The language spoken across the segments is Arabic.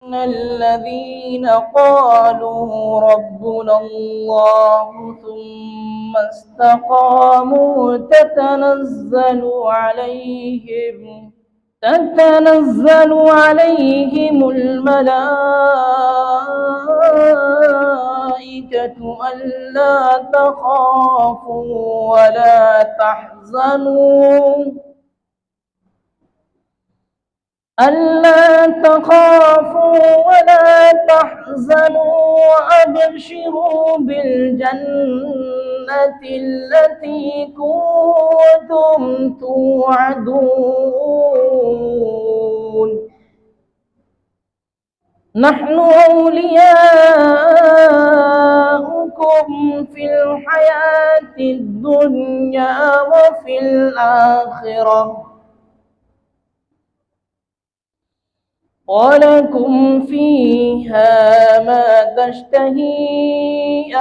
إن الذين قالوا ربنا الله ثم استقاموا تتنزل عليهم الملائكة ألا تخافوا ولا تحزنوا وأبشروا بالجنة التي كنتم توعدون نحن أولياؤكم في الحياة الدنيا وفي الآخرة ولكم فيها ما تشتهي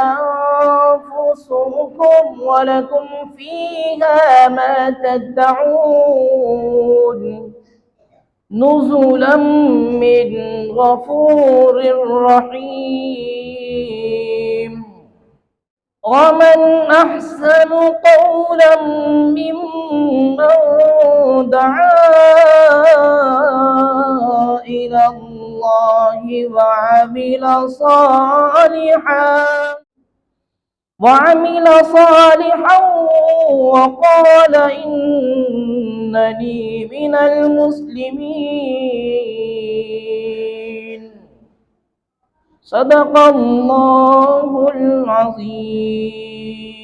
أنفسكم ولكم فيها ما تدعون نزلا من غفور رحيم ومن أحسن قولا ممن دعا إلى الله وعمل صالحا وقال إنني من المسلمين صدق الله العظيم.